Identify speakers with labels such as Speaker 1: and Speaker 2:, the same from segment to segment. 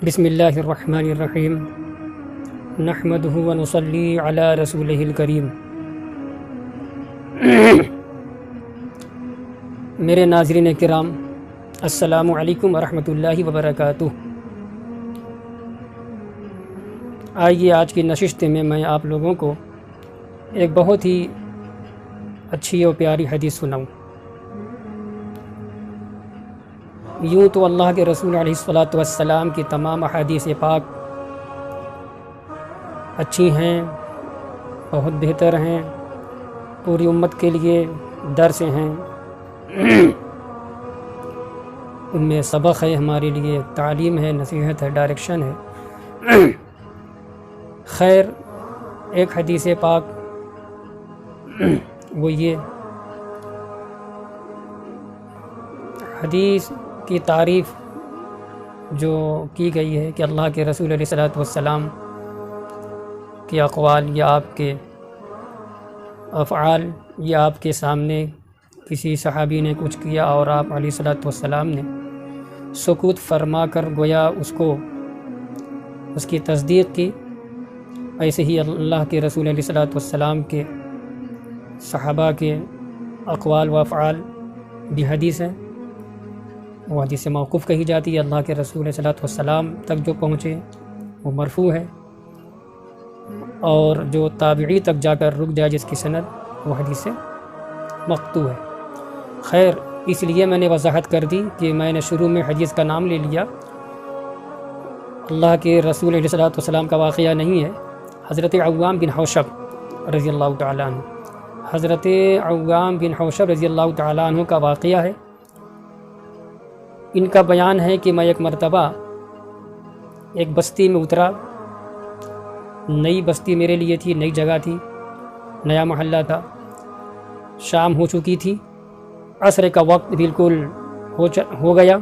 Speaker 1: بسم اللہ الرحمن الرحیم نحمدہ و نصلی علی رسولہ الکریم۔ میرے ناظرین کرام، السلام علیکم ورحمۃ اللہ وبرکاتہ۔ آئیے آج کی نشست میں آپ لوگوں کو ایک بہت ہی اچھی اور پیاری حدیث سناؤں۔ یوں تو اللہ کے رسول علیہ الصلاۃ والسلام کی تمام احادیث پاک اچھی ہیں، بہت بہتر ہیں، پوری امت کے لیے درس ہیں، ان میں سبق ہے، ہمارے لیے تعلیم ہے، نصیحت ہے، ڈائریکشن ہے۔ خیر، ایک حدیث پاک وہ یہ حدیث کی تعریف جو کی گئی ہے کہ اللہ کے رسول علیہ الصلاۃ والسلام کے اقوال یا آپ کے افعال یا آپ کے سامنے کسی صحابی نے کچھ کیا اور آپ علیہ الصلاۃ والسلام نے سکوت فرما کر گویا اس کی تصدیق کی، ایسے ہی اللہ کے رسول علیہ الصلاۃ والسلام کے صحابہ کے اقوال و افعال بھی حدیث ہیں۔ وہ حدیث موقوف کہی جاتی ہے، اللہ کے رسول علیہ الصلاۃ والسلام تک جو پہنچے وہ مرفوع ہے، اور جو تابعی تک جا کر رک جائے جس کی سند، وہ حدیث مقطوع ہے۔ خیر، اس لیے میں نے وضاحت کر دی کہ میں نے شروع میں حدیث کا نام لے لیا، اللہ کے رسول علیہ الصلاۃ والسلام کا واقعہ نہیں ہے، حضرت عوام بن حوشب رضی اللہ تعالیٰ عنہ، حضرت عوام بن حوشب رضی اللہ تعالیٰ عنہ کا واقعہ ہے۔ ان کا بیان ہے کہ میں ایک مرتبہ ایک بستی میں اترا، نئی بستی میرے لیے تھی، نئی جگہ تھی، نیا محلہ تھا، شام ہو چکی تھی، عصر کا وقت بالکل ہو گیا۔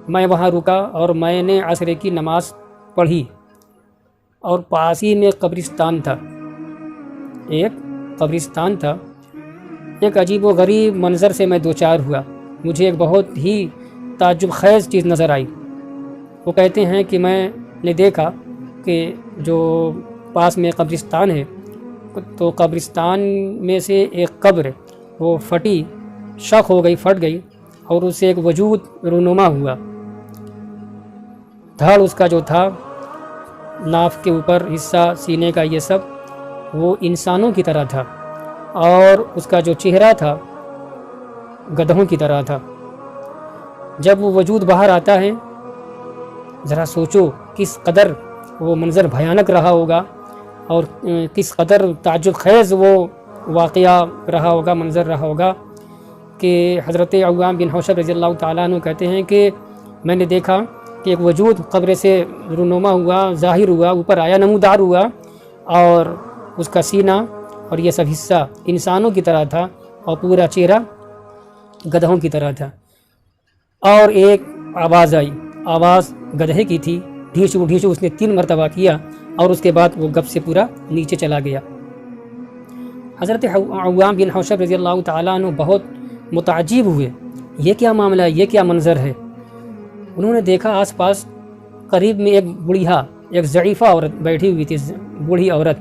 Speaker 1: میں وہاں رکا اور میں نے عصر کی نماز پڑھی، اور پاس ہی میں قبرستان تھا، ایک قبرستان تھا۔ ایک عجیب و غریب منظر سے میں دوچار ہوا، مجھے ایک بہت ہی تعجب خیز چیز نظر آئی۔ وہ کہتے ہیں کہ میں نے دیکھا کہ جو پاس میں قبرستان ہے، تو قبرستان میں سے ایک قبر وہ پھٹی، شق ہو گئی، پھٹ گئی، اور اسے ایک وجود رونما ہوا۔ دھڑ اس کا جو تھا، ناف کے اوپر حصہ، سینے کا، یہ سب وہ انسانوں کی طرح تھا، اور اس کا جو چہرہ تھا گدھوں کی طرح تھا۔ جب وہ وجود باہر آتا ہے، ذرا سوچو کس قدر وہ منظر بھیانک رہا ہوگا، اور کس قدر تعجب خیز وہ واقعہ رہا ہوگا، منظر رہا ہوگا، کہ حضرت عوام بن حوشب رضی اللہ تعالیٰ عنہ کہتے ہیں کہ میں نے دیکھا کہ ایک وجود قبر سے رونما ہوا، ظاہر ہوا، اوپر آیا، نمودار ہوا، اور اس کا سینہ اور یہ سب حصہ انسانوں کی طرح تھا، اور پورا چہرہ گدھوں کی طرح تھا۔ اور ایک آواز آئی، آواز گدھے کی تھی، ڈھیچو ڈھیچو اس نے 3 مرتبہ کیا، اور اس کے بعد وہ گپ سے پورا نیچے چلا گیا۔ حضرت عوام بن حوشب رضی اللہ تعالیٰ عنہ بہت متعجب ہوئے، یہ کیا معاملہ ہے، یہ کیا منظر ہے۔ انہوں نے دیکھا آس پاس قریب میں ایک بوڑھیا، ایک ضعیفہ عورت بیٹھی ہوئی تھی، بوڑھی عورت۔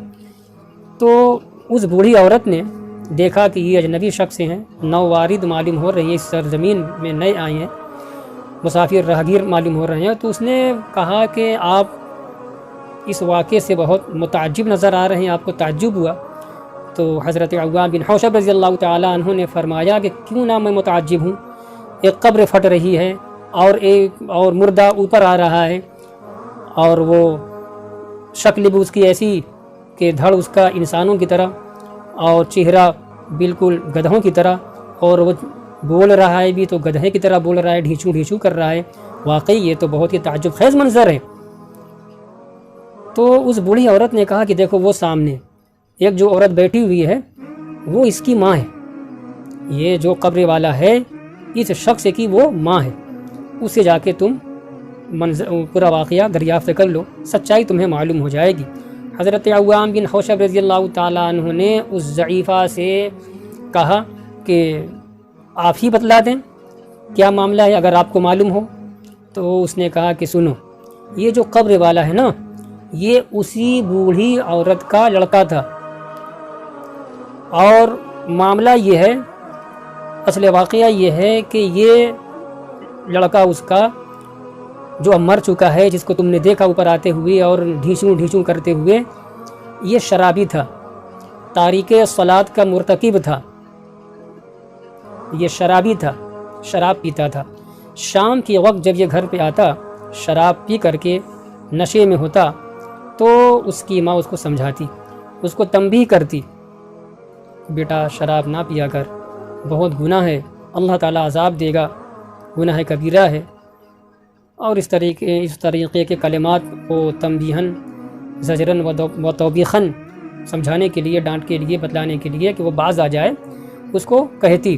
Speaker 1: تو اس بوڑھی عورت نے دیکھا کہ یہ اجنبی شخص ہیں، نووارد معلوم ہو رہی ہیں، اس سرزمین میں نئے آئے ہیں، مسافر راہگیر معلوم ہو رہے ہیں۔ تو اس نے کہا کہ آپ اس واقعے سے بہت متعجب نظر آ رہے ہیں، آپ کو تعجب ہوا۔ تو حضرت عوام بن حوشب رضی اللہ تعالیٰ عنہ نے فرمایا کہ کیوں نہ میں متعجب ہوں، ایک قبر پھٹ رہی ہے، اور مردہ اوپر آ رہا ہے، اور وہ شکل بھی اس کی ایسی کہ دھڑ اس کا انسانوں کی طرح، اور چہرہ بالکل گدھوں کی طرح، اور وہ بول رہا ہے بھی تو گدھے کی طرح بول رہا ہے، ڈھیچو ڈھیچو کر رہا ہے۔ واقعی یہ تو بہت ہی تعجب خیز منظر ہے۔ تو اس بوڑھی عورت نے کہا کہ دیکھو وہ سامنے ایک جو عورت بیٹھی ہوئی ہے، وہ اس کی ماں ہے، یہ جو قبر والا ہے اس شخص کی وہ ماں ہے، اسے جا کے تم پورا واقعہ دریافت کر لو، سچائی تمہیں معلوم ہو جائے گی۔ حضرت عوام بن حوشب رضی اللہ تعالیٰ عنہ نے اس ضعیفہ سے کہا کہ آپ ہی بتلا دیں کیا معاملہ ہے، اگر آپ کو معلوم ہو۔ تو اس نے کہا کہ سنو، یہ جو قبر والا ہے نا، یہ اسی بوڑھی عورت کا لڑکا تھا، اور معاملہ یہ ہے، اصل واقعہ یہ ہے کہ یہ لڑکا اس کا جو اب مر چکا ہے، جس کو تم نے دیکھا اوپر آتے ہوئے اور ڈھیچوں ڈھیچوں کرتے ہوئے، یہ شرابی تھا، تارک صلاۃ کا مرتکب تھا، یہ شرابی تھا، شراب پیتا تھا۔ شام کے وقت جب یہ گھر پہ آتا، شراب پی کر کے نشے میں ہوتا، تو اس کی ماں اس کو سمجھاتی، اس کو تنبیہ کرتی، بیٹا شراب نہ پیا کر، بہت گناہ ہے، اللہ تعالیٰ عذاب دے گا، گناہ کبیرہ ہے، اور اس طریقے کے کلمات کو تنبیہاً زجراً و توبیخاً سمجھانے کے لیے، ڈانٹ کے لیے، بتلانے کے لیے کہ وہ باز آ جائے، اس کو کہتی۔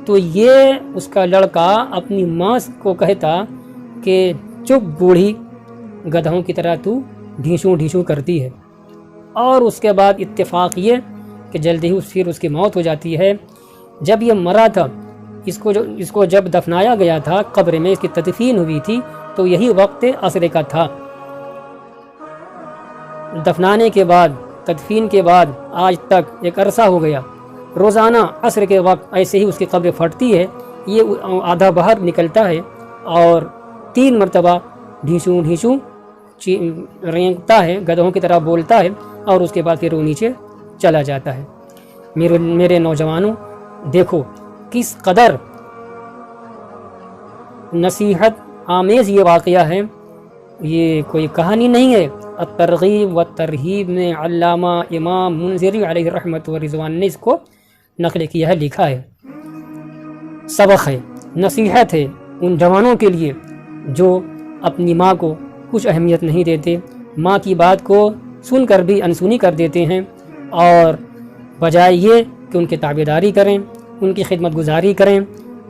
Speaker 1: تو یہ اس کا لڑکا اپنی ماں کو کہتا کہ چپ بوڑھی، گدھوں کی طرح تو ڈھیچوں ڈھیچوں کرتی ہے، اور اس کے بعد اتفاق یہ کہ جلدی ہی پھر اس کی موت ہو جاتی ہے۔ جب یہ مرا تھا، اس کو جب دفنایا گیا تھا قبر میں، اس کی تدفین ہوئی تھی، تو یہی وقت عصر کا تھا۔ دفنانے کے بعد، تدفین کے بعد آج تک ایک عرصہ ہو گیا، روزانہ عصر کے وقت ایسے ہی اس کی قبر پھٹتی ہے، یہ آدھا باہر نکلتا ہے اور 3 مرتبہ ڈھیچوں ڈھیچوں رینگتا ہے، گدھوں کی طرح بولتا ہے، اور اس کے بعد پھر وہ نیچے چلا جاتا ہے۔ میرے نوجوانوں، دیکھو کس قدر نصیحت آمیز یہ واقعہ ہے، یہ کوئی کہانی نہیں ہے۔ الترغیب و ترہیب میں علامہ امام منذری علیہ رحمت و رضوان نے اس کو نقل کیا ہے، لکھا ہے۔ سبق ہے، نصیحت ہے ان جوانوں کے لیے جو اپنی ماں کو کچھ اہمیت نہیں دیتے، ماں کی بات کو سن کر بھی انسنی کر دیتے ہیں، اور بجائے یہ کہ ان کی تابعداری کریں، ان کی خدمت گزاری کریں،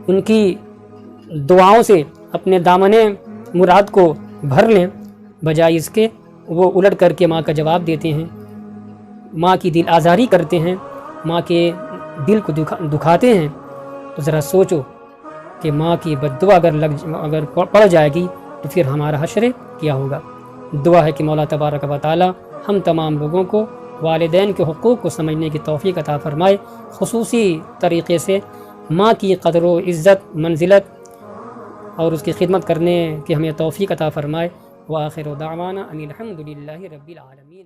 Speaker 1: ان کی دعاؤں سے اپنے دامن مراد کو بھر لیں، بجائے اس کے وہ الٹ کر کے ماں کا جواب دیتے ہیں، ماں کی دل آزاری کرتے ہیں، ماں کے دل کو دکھاتے ہیں۔ تو ذرا سوچو کہ ماں کی بد دعا اگر پڑ جائے گی تو پھر ہمارا حشر کیا ہوگا۔ دعا ہے کہ مولا تبارک و تعالی ہم تمام لوگوں کو والدین کے حقوق کو سمجھنے کی توفیق عطا فرمائے، خصوصی طریقے سے ماں کی قدر و عزت، منزلت اور اس کی خدمت کرنے کی ہمیں توفیق عطا فرمائے۔ وآخر دعوانا ان الحمد للہ رب العالمین۔